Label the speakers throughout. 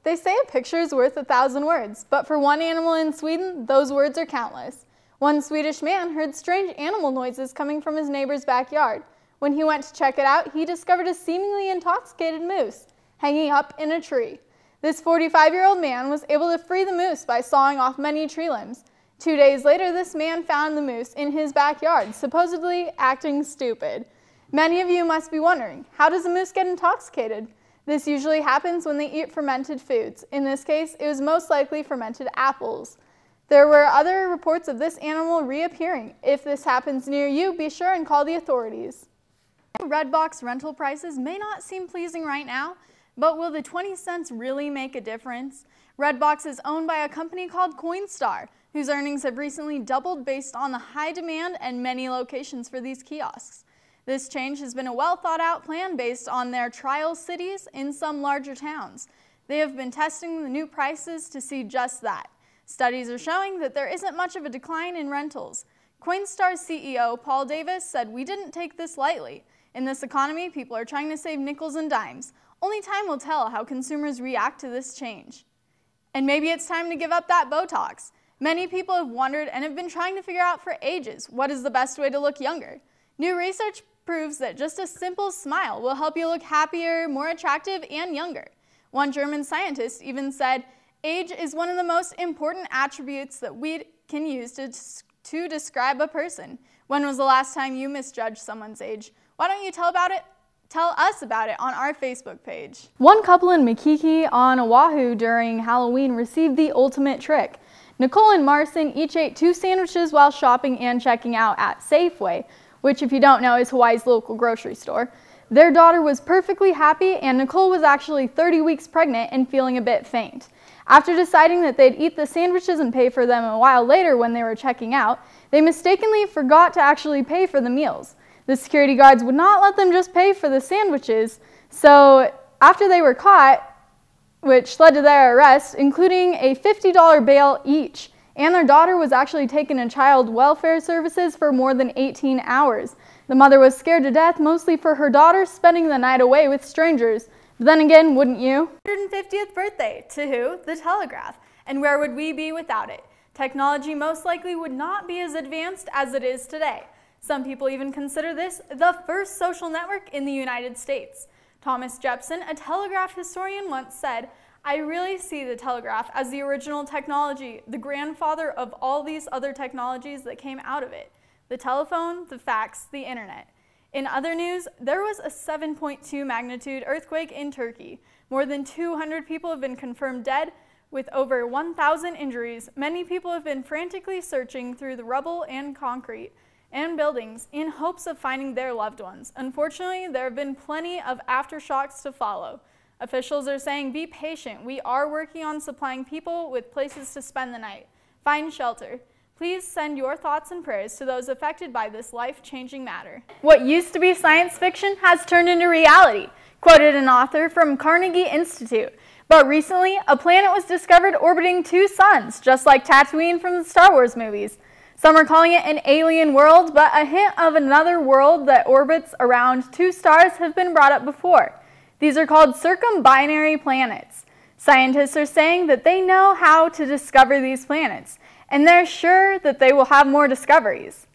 Speaker 1: They say a picture is worth 1,000 words, but for one animal in Sweden, those words are countless. One Swedish man heard strange animal noises coming from his neighbor's backyard. When he went to check it out, he discovered a seemingly intoxicated moose hanging up in a tree. This 45-year-old man was able to free the moose by sawing off many tree limbs. 2 days later, this man found the moose in his backyard, supposedly acting stupid. Many of you must be wondering, how does a moose get intoxicated? This usually happens when they eat fermented foods. In this case, it was most likely fermented apples. There were other reports of this animal reappearing. If this happens near you, be sure and call the authorities. Redbox rental prices may not seem pleasing right now, but will the 20 cents really make a difference? Redbox is owned by a company called Coinstar, whose earnings have recently doubled based on the high demand and many locations for these kiosks. This change has been a well-thought-out plan based on their trial cities in some larger towns. They have been testing the new prices to see just that. Studies are showing that there isn't much of a decline in rentals. Coinstar's CEO, Paul Davis, said, "We didn't take this lightly. In this economy, people are trying to save nickels and dimes. Only time will tell how consumers react to this change." And maybe it's time to give up that Botox. Many people have wondered and have been trying to figure out for ages, what is the best way to look younger? New research proves that just a simple smile will help you look happier, more attractive, and younger. One German scientist even said, "Age is one of the most important attributes that we can use to describe a person." When was the last time you misjudged someone's age? Why don't you tell us about it on our Facebook page. One couple in Makiki on Oahu during Halloween received the ultimate trick. Nicole and Marson each ate 2 sandwiches while shopping and checking out at Safeway, which, if you don't know, is Hawaii's local grocery store. Their daughter was perfectly happy, and Nicole was actually 30 weeks pregnant and feeling a bit faint. After deciding that they'd eat the sandwiches and pay for them a while later when they were checking out, they mistakenly forgot to actually pay for the meals. The security guards would not let them just pay for the sandwiches, so after they were caught, which led to their arrest, including a $50 bail each, and their daughter was actually taken to child welfare services for more than 18 hours. The mother was scared to death, mostly for her daughter spending the night away with strangers. But then again, wouldn't you? 150th birthday, to who? The telegraph. And where would we be without it? Technology most likely would not be as advanced as it is today. Some people even consider this the first social network in the United States. Thomas Jepson, a telegraph historian, once said, "I really see the telegraph as the original technology, the grandfather of all these other technologies that came out of it. The telephone, the fax, the internet." In other news, there was a 7.2 magnitude earthquake in Turkey. More than 200 people have been confirmed dead, with over 1,000 injuries. Many people have been frantically searching through the rubble and concrete and buildings in hopes of finding their loved ones. Unfortunately, there have been plenty of aftershocks to follow. Officials are saying, "Be patient. We are working on supplying people with places to spend the night. Find shelter." Please send your thoughts and prayers to those affected by this life-changing matter. What used to be science fiction has turned into reality, quoted an author from Carnegie Institute. But recently, a planet was discovered orbiting 2 suns, just like Tatooine from the Star Wars movies. Some are calling it an alien world, but a hint of another world that orbits around 2 stars have been brought up before. These are called circumbinary planets. Scientists are saying that they know how to discover these planets, and they're sure that they will have more discoveries.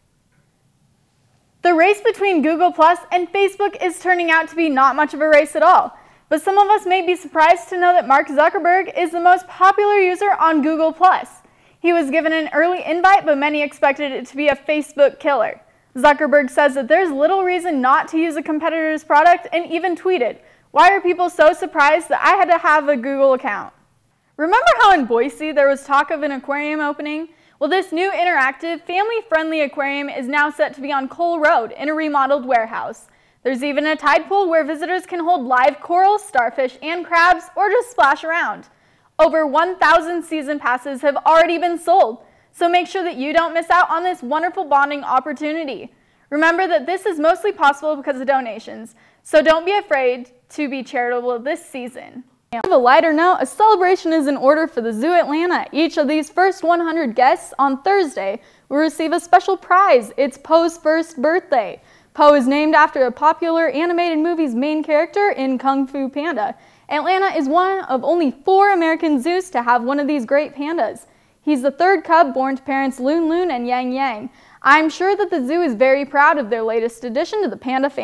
Speaker 1: The race between Google Plus and Facebook is turning out to be not much of a race at all. But some of us may be surprised to know that Mark Zuckerberg is the most popular user on Google Plus. He was given an early invite, but many expected it to be a Facebook killer. Zuckerberg says that there's little reason not to use a competitor's product and even tweeted, "Why are people so surprised that I had to have a Google account?" Remember how in Boise there was talk of an aquarium opening? Well, this new interactive, family-friendly aquarium is now set to be on Cole Road in a remodeled warehouse. There's even a tide pool where visitors can hold live coral, starfish, and crabs, or just splash around. Over 1,000 season passes have already been sold, so make sure that you don't miss out on this wonderful bonding opportunity. Remember that this is mostly possible because of donations, so don't be afraid to be charitable this season. On a lighter note, a celebration is in order for the Zoo Atlanta. Each of these first 100 guests on Thursday will receive a special prize. It's Poe's first birthday. Po is named after a popular animated movie's main character in Kung Fu Panda. Atlanta is one of only 4 American zoos to have one of these great pandas. He's the 3rd cub born to parents Loon Loon and Yang Yang. I'm sure that the zoo is very proud of their latest addition to the panda family.